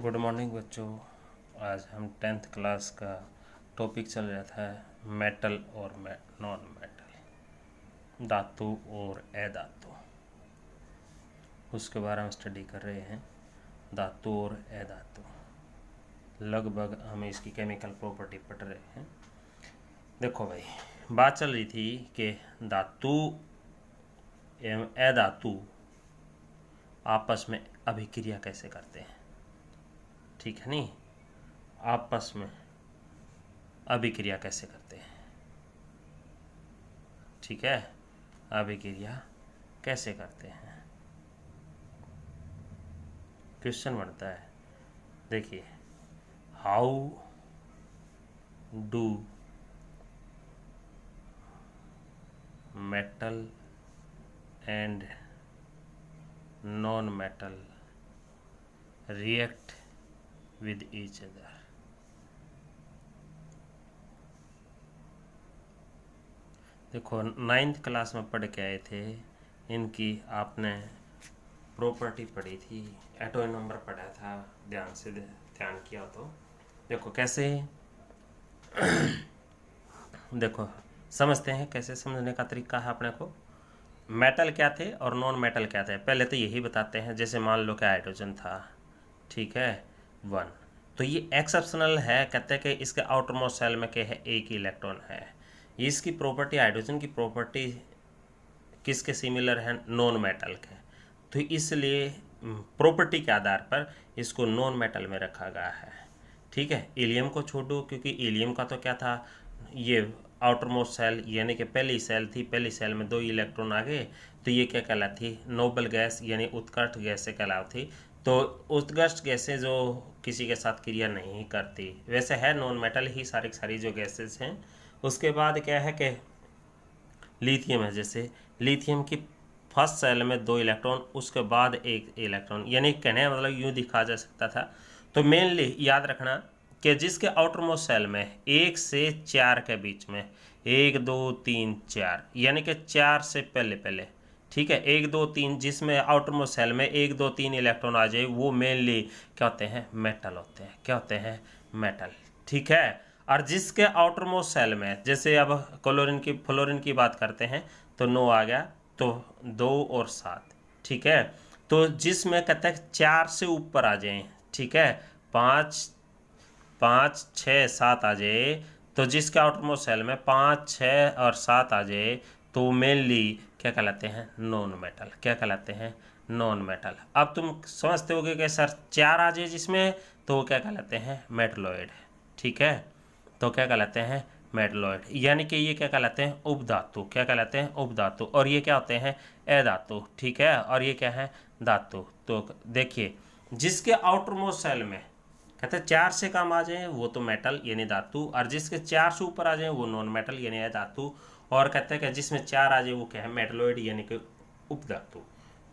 Good morning बच्चों। आज हम 10th क्लास का टॉपिक चल रहा था मेटल और नॉन मेटल, धातु और अधातु। उसके बारे में स्टडी कर रहे हैं, धातु और अधातु। लगभग हम इसकी केमिकल प्रॉपर्टी पढ़ रहे हैं। देखो भाई, बात चल रही थी कि धातु एवं अधातु आपस में अभिक्रिया कैसे करते हैं, ठीक है नहीं? आपस में अभिक्रिया कैसे करते हैं, ठीक है? अभिक्रिया कैसे करते हैं, क्वेश्चन बनता है। देखिए, how do metal and non metal react with each other? देखो, 9th क्लास में पढ़ के आए थे, इनकी आपने प्रॉपर्टी पढ़ी थी, एटॉमिक नंबर पढ़ा था, ध्यान से ध्यान किया तो देखो कैसे देखो समझते हैं, कैसे समझने का तरीका है अपने को। मेटल क्या थे और नॉन मेटल क्या थे, पहले तो यही बताते हैं। जैसे मान लो कि हाइड्रोजन था, ठीक है, 1, तो ये एक्सेप्शनल है। कहते हैं कि इसके आउटर मोस्ट सेल में क्या है, एक ही इलेक्ट्रॉन है। इसकी प्रॉपर्टी, हाइड्रोजन की प्रॉपर्टी किसके सिमिलर है, नॉन मेटल के। तो इसलिए प्रॉपर्टी के आधार पर इसको नॉन मेटल में रखा गया है, ठीक है। हीलियम को छोड़ो, क्योंकि हीलियम का तो क्या था, ये आउटर मोस्ट सेल यानी कि पहली सेल थी, पहली सेल में 2 इलेक्ट्रॉन आ गए, तो ये क्या कहलाती, नोबल गैस यानी उत्कृष्ट गैस से कहलाती। तो उत्कृष्ट गैसें जो किसी के साथ क्रिया नहीं करती, वैसे है नॉन मेटल ही सारी जो गैसेस हैं। उसके बाद क्या है कि लिथियम है। जैसे लिथियम की फर्स्ट सेल में 2 इलेक्ट्रॉन, उसके बाद 1 इलेक्ट्रॉन, यानी कहने का मतलब यूँ दिखा जा सकता था। तो मेनली याद रखना कि जिसके आउटर मोस्ट सेल में 1 से 4 के बीच में 1 2 3 4, यानी कि 4 से पहले, ठीक है, 1 2 3, जिसमें आउटर मोस्ट सेल में 1 2 3 इलेक्ट्रॉन आ जाए, वो मेनली क्या होते हैं, मेटल होते हैं। क्या होते हैं, मेटल, ठीक है। और जिसके आउटर मोस्ट सेल में, जैसे अब फ्लोरीन की बात करते हैं, तो 9 आ गया, तो 2 और 7, ठीक है। तो जिसमें कहते हैं 4 से ऊपर आ जाए, ठीक है, 5 5 6 7 आ जाए, तो जिसके आउटर मोस्ट सेल में 5 6 और 7 आ जाए, तो मेनली क्या कहलाते हैं, नॉन मेटल। क्या कहलाते हैं, नॉन मेटल। अब तुम समझते होगे कि सर 4 आ जाए जिसमें, तो वो क्या कहलाते हैं, मेटलॉइड, ठीक है। तो क्या कहलाते हैं, मेटलॉइड, यानी कि ये क्या कहलाते हैं, उपधातु। क्या कहलाते हैं, उपधातु। और ये क्या होते हैं, अधातु, ठीक है। और ये क्या है, धातु। तो देखिए, जिसके आउटर मोस्ट सेल में कहते हैं 4 से कम आ जाए वो तो मेटल यानी धातु, और जिसके 4 से ऊपर आ जाए वो नॉन मेटल यानी अधातु। और कहते हैं कि जिसमें 4 आ जाए वो क्या है, मेटलॉइड यानी कि उपधातु,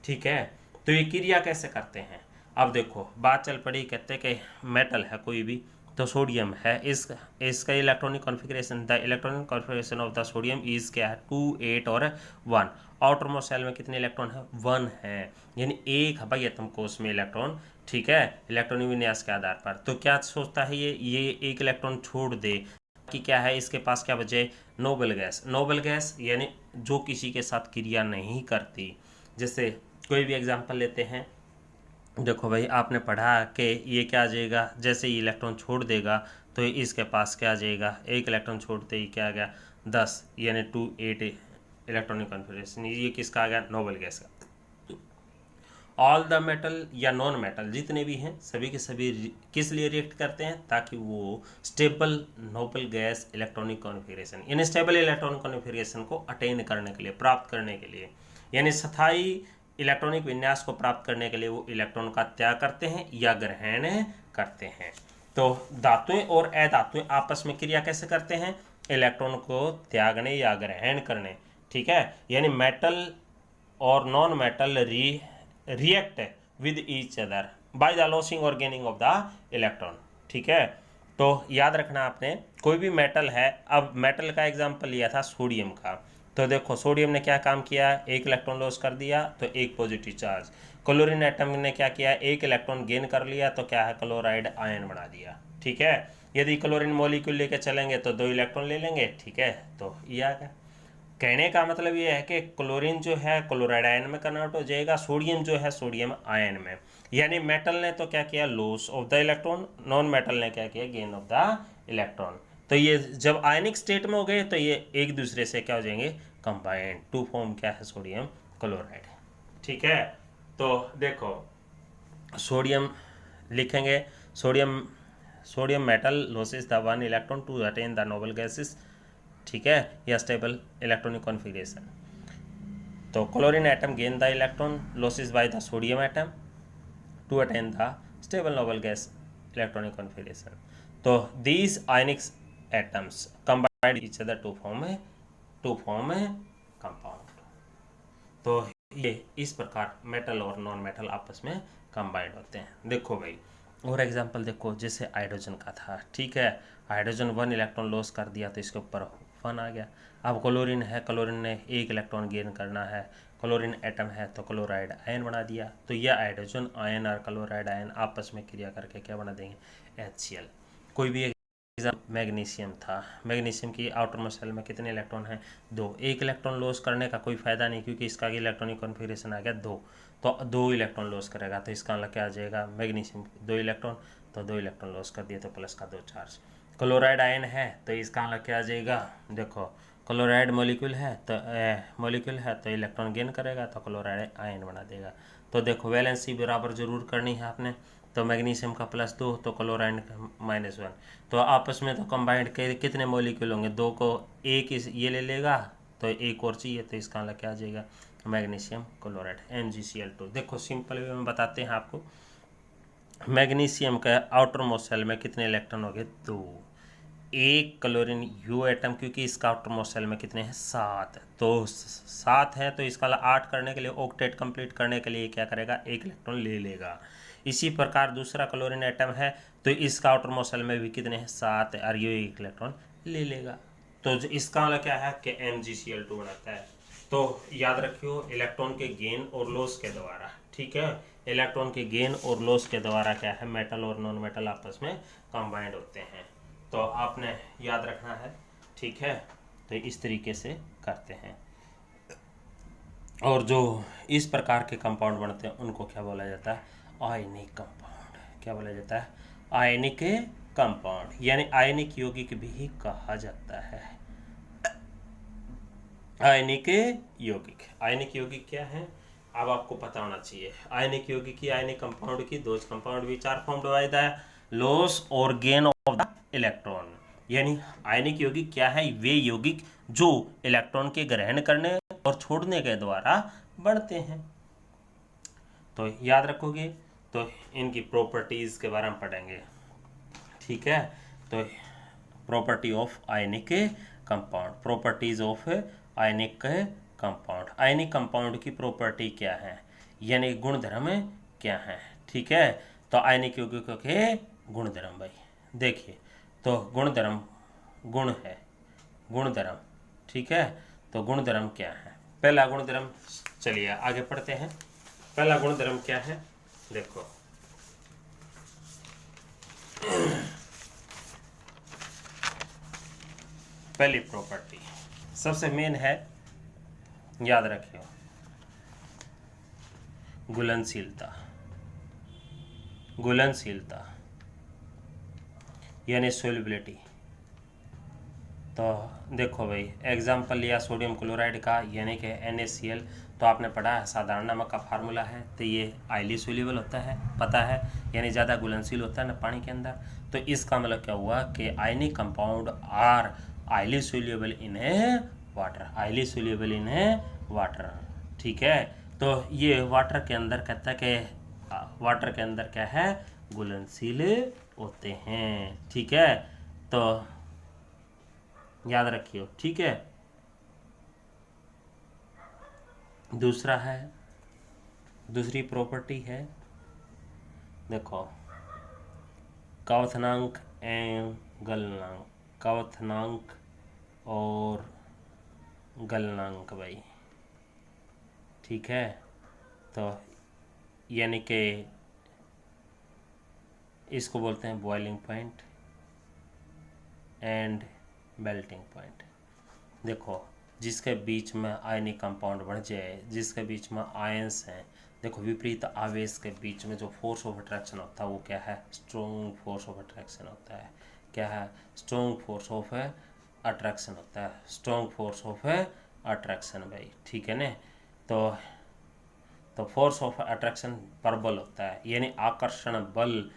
ठीक है। तो ये क्रिया कैसे करते हैं, अब देखो बात चल पड़ी। कहते हैं कि मेटल है कोई भी, तो सोडियम है, इसका electronic configuration, the electronic configuration of the sodium is क्या है, 2 8 और 1। आउटर मोस्ट सेल में कितने इलेक्ट्रॉन है, 1 है, यानी एक हवाई कोश में इलेक्ट्रॉन, ठीक है, इलेक्ट्रॉनिक विन्यास के आधार पर। तो क्या सोचता है ये एक इलेक्ट्रॉन छोड़ दे कि क्या है, इसके पास क्या बचे, नोबल गैस। नोबल गैस यानी जो किसी के साथ क्रिया नहीं करती। जैसे कोई भी एग्जांपल लेते हैं, देखो भाई, आपने पढ़ा कि ये क्या आ जाएगा, जैसे ही इलेक्ट्रॉन छोड़ देगा तो इसके पास क्या आ जाएगा, एक इलेक्ट्रॉन छोड़ते ही क्या आ गया, 10, यानी 2 8 इलेक्ट्रॉनिक कॉन्फ़िगरेशन। ये किसका आ गया, नोबल गैस का। ऑल द मेटल या नॉन मेटल जितने भी हैं, सभी के सभी किस लिए रिएक्ट करते हैं, ताकि वो stable noble gas electronic configuration यानी स्टेबल इलेक्ट्रॉनिक कॉन्फ़िगरेशन को अटेन करने के लिए, प्राप्त करने के लिए, यानी स्थायी इलेक्ट्रॉनिक विन्यास को प्राप्त करने के लिए वो इलेक्ट्रॉन का त्याग करते हैं या ग्रहण करते हैं। तो धातुएं और अधातुएं आपस में क्रिया कैसे करते हैं, इलेक्ट्रॉन को त्यागने या ग्रहण करने, ठीक है। यानी मेटल और non metal react with each other by the losing और गेनिंग ऑफ द इलेक्ट्रॉन, ठीक है। तो याद रखना आपने, कोई भी मेटल है, अब मेटल का एग्जांपल लिया था सोडियम का, तो देखो सोडियम ने क्या काम किया, एक इलेक्ट्रॉन लॉस कर दिया तो एक पॉजिटिव चार्ज। क्लोरीन एटम ने क्या किया, एक इलेक्ट्रॉन गेन कर लिया तो क्या है, क्लोराइड आयन बना दिया। ठीक है, यदि क्लोरीन मॉलिक्यूल लेके चलेंगे तो 2 इलेक्ट्रॉन ले लेंगे। ठीक है, तो ये आ गया। कहने का मतलब ये है कि क्लोरीन जो है क्लोराइड आयन में कन्वर्ट हो जाएगा, सोडियम जो है सोडियम आयन में। यानी मेटल ने तो क्या किया, loss of the electron, non metal ने क्या किया, गेन ऑफ द इलेक्ट्रॉन। तो ये जब आयनिक स्टेट में हो गए तो ये एक दूसरे से क्या हो जाएंगे, कंबाइंड टू फॉर्म क्या है, सोडियम क्लोराइड। ठीक है, तो देखो सोडियम लिखेंगे, sodium sodium metal losses the 1 electron to attain the noble gases. ठीक है, या स्टेबल इलेक्ट्रॉनिक कॉन्फ़िगरेशन। तो chlorine atom gain the electron losses by the sodium atom to attain the stable noble gas electronic configuration. तो these ionic atoms combined each other to form compound. तो ये इस प्रकार metal और non metal आपस में combined होते हैं। देखो भाई और एग्जांपल देखो, जैसे हाइड्रोजन का था। ठीक है, हाइड्रोजन 1 इलेक्ट्रॉन लॉस कर दिया तो इसके ऊपर 1 आ गया। अब क्लोरीन है, क्लोरीन ने 1 इलेक्ट्रॉन गेन करना है, क्लोरीन एटम है तो क्लोराइड आयन बना दिया। तो यह हाइड्रोजन आयन और क्लोराइड आयन आपस में क्रिया करके क्या बना देंगे, HCl। कोई भी मैग्नीशियम था, मैग्नीशियम की आउटर मोस्ट शेल में कितने इलेक्ट्रॉन हैं, 2। 1 इलेक्ट्रॉन लॉस करने का कोई फायदा नहीं क्योंकि इसका इलेक्ट्रॉनिक कॉन्फ़िगरेशन आ गया 2, तो 2 इलेक्ट्रॉन लॉस करेगा। तो इसका मतलब क्या आ जाएगा, मैग्नीशियम 2 इलेक्ट्रॉन, तो 2 इलेक्ट्रॉन लॉस कर दिए तो प्लस का 2 चार्ज। क्लोराइड आयन है तो इसका मतलब क्या आ जाएगा, देखो क्लोराइड मॉलिक्यूल है तो इलेक्ट्रॉन गेन करेगा तो क्लोराइड आयन बना देगा। तो देखो वैलेंसी बराबर जरूर करनी है आपने। तो मैग्नीशियम का +2 तो क्लोराइड का -1, तो आपस में तो कंबाइंड के कितने मॉलिक्यूल होंगे, 2 को एक ये ले लेगा तो एक और चाहिए, तो इसका मतलब क्या आ जाएगा, मैग्नीशियम क्लोराइड MgCl2। देखो सिंपल वे में बताते हैं आपको। मैग्नीशियम का आउटर मोस्ट शेल में कितने इलेक्ट्रॉन हो गए, 2। 1 क्लोरीन यू एटम, क्योंकि इसका आउटर मोस्ट शेल में कितने हैं, 7, तो 7 है तो इसका 8 करने के लिए, ऑक्टेट कंप्लीट करने के लिए क्या करेगा, 1 इलेक्ट्रॉन ले लेगा। इसी प्रकार दूसरा क्लोरीन एटम है तो इसका आउटर मोस्ट शेल में भी कितने हैं, 7, और ये 1 इलेक्ट्रॉन ले लेगा। तो इसका मतलब क्या है कि MgCl2 बनाता है। तो याद रखियो इलेक्ट्रॉन के गेन और लॉस के द्वारा, ठीक है, इलेक्ट्रॉन के गेन और लॉस के द्वारा क्या है, मेटल और नॉन मेटल आपस में कंबाइंड होते हैं। तो आपने याद रखना है। ठीक है, तो इस तरीके से करते हैं। और जो इस प्रकार के कंपाउंड बनते हैं उनको क्या बोला जाता है, आयनिक कंपाउंड। क्या बोला जाता है, आयनिक कंपाउंड, यानी आयनिक यौगिक भी कहा जाता है। आयनिक यौगिक, आयनिक यौगिक क्या है, अब आपको पता होना चाहिए। आयनिक यौगिक की, आयनिक कंपाउंड की, those compound which are formed by the loss or gain of the electron. यानी आयनिक यौगिक क्या है, वे यौगिक जो इलेक्ट्रॉन के ग्रहण करने और छोड़ने के द्वारा बढ़ते हैं। तो याद रखोगे, तो इनकी प्रॉपर्टीज के बारे में पढ़ेंगे। ठीक है, तो property of ionic compound, properties of ionic compound. Ionic compound की प्रॉपर्टी क्या है, यानी गुणधर्म क्या है। ठीक है, तो आयनिक यौगिकों के गुणधर्म भाई देखिए, तो गुणधर्म गुण है, गुणधर्म। ठीक है, तो गुणधर्म क्या है, पहला गुणधर्म, चलिए आगे पढ़ते हैं। पहला गुणधर्म क्या है, देखो पहली प्रॉपर्टी सबसे मेन है, याद रखियो, घुलनशीलता। घुलनशीलता यानी सोल्युबिलिटी। तो देखो भाई एग्जाम्पल लिया सोडियम क्लोराइड का, यानी कि NaCl। तो आपने पढ़ा है साधारण नमक का फार्मूला है, तो ये हाईली सोल्यूबल होता है, पता है, यानी ज़्यादा घुलनशील होता है ना पानी के अंदर। तो इसका मतलब क्या हुआ कि आयनिक compound are highly soluble in water, highly soluble in water. ठीक है, तो ये वाटर के अंदर कहता है कि वाटर के अंदर क्या है, घुलनशील होते हैं। ठीक है, तो याद रखियो। ठीक है, दूसरा है, दूसरी प्रॉपर्टी है, देखो क्वथनांक एवं गलनांक, क्वथनांक और गलनांक भाई। ठीक है, तो यानी कि इसको बोलते हैं boiling point and melting point. देखो, जिसके बीच में आयनिक कंपाउंड बन जाए, जिसके बीच में आयंस हैं, देखो विपरीत आवेश के बीच में जो फोर्स ऑफ अट्रैक्शन होता है वो क्या है? स्ट्रॉन्ग फोर्स ऑफ अट्रैक्शन होता है। क्या है? स्ट्रॉन्ग फोर्स ऑफ अट्रैक्शन होता है। स्ट्रॉन्ग फोर्स ऑफ अट्रैक्शन भाई, ठीक है ना। तो फोर्स ऑफ अट्रैक्शन परबल होता है, यानी आकर्षण बल।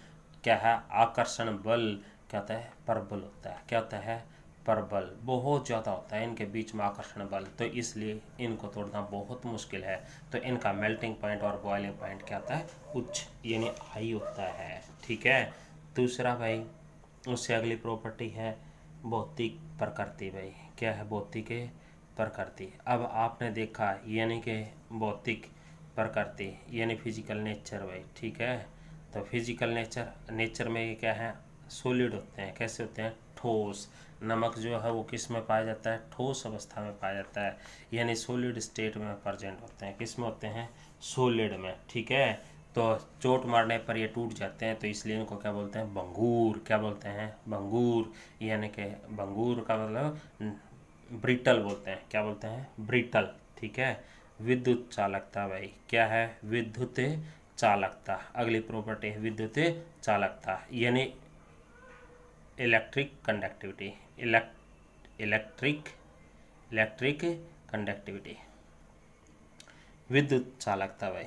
क्या है? आकर्षण बल क्या होता है? परबल होता है। क्या होता है? परबल बहुत ज़्यादा होता है इनके बीच में आकर्षण बल, तो इसलिए इनको तोड़ना बहुत मुश्किल है। तो इनका मेल्टिंग पॉइंट और बॉइलिंग पॉइंट क्या होता है? उच्च, यानी हाई होता है। ठीक है। दूसरा भाई, उससे अगली प्रॉपर्टी है भौतिक प्रकृति भाई। क्या है? भौतिक प्रकृति। अब आपने देखा यानी कि भौतिक प्रकृति यानी फिजिकल नेचर भाई, ठीक है। तो फिजिकल नेचर में ये क्या है? सॉलिड होते हैं। कैसे होते हैं? ठोस। नमक जो है वो किस में पाया जाता है? ठोस अवस्था में पाया जाता है, यानी सॉलिड स्टेट में प्रेजेंट होते हैं। किस में होते हैं? सॉलिड में, ठीक है। तो चोट मारने पर ये टूट जाते हैं, तो इसलिए इनको क्या बोलते हैं? भंगूर। क्या बोलते हैं? भंगूर। यानी कि भंगूर का मतलब ब्रिटल बोलते हैं। क्या बोलते हैं? ब्रिटल, ठीक है। विद्युत चालकता भाई, क्या है? विद्युत चालकता। अगली प्रॉपर्टी है विद्युत चालकता, यानी इलेक्ट्रिक कंडक्टिविटी। इलेक्ट्रिक कंडक्टिविटी, विद्युत चालकता भाई।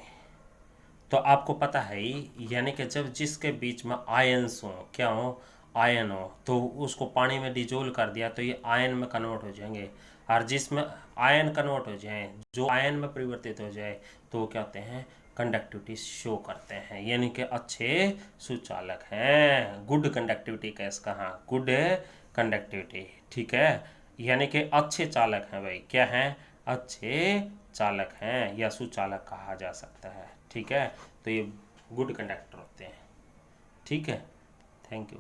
तो आपको पता है ही, यानी कि जब जिसके बीच में आयंस हो, क्या हो? आयन हो, तो उसको पानी में डिजोल्व कर दिया तो ये आयन में कन्वर्ट हो जाएंगे। और जिसमें आयन कन्वर्ट हो जाए, जो आयन में परिवर्तित हो जाए, तो वो क्या होते हैं? कंडक्टिविटी शो करते हैं, यानी कि अच्छे सुचालक हैं। गुड कंडक्टिविटी का इसका, हाँ, गुड कंडक्टिविटी, ठीक है। यानी कि अच्छे चालक हैं भाई। क्या हैं? अच्छे चालक हैं या सुचालक कहा जा सकता है, ठीक है। तो ये गुड कंडक्टर होते हैं, ठीक है। Thank you.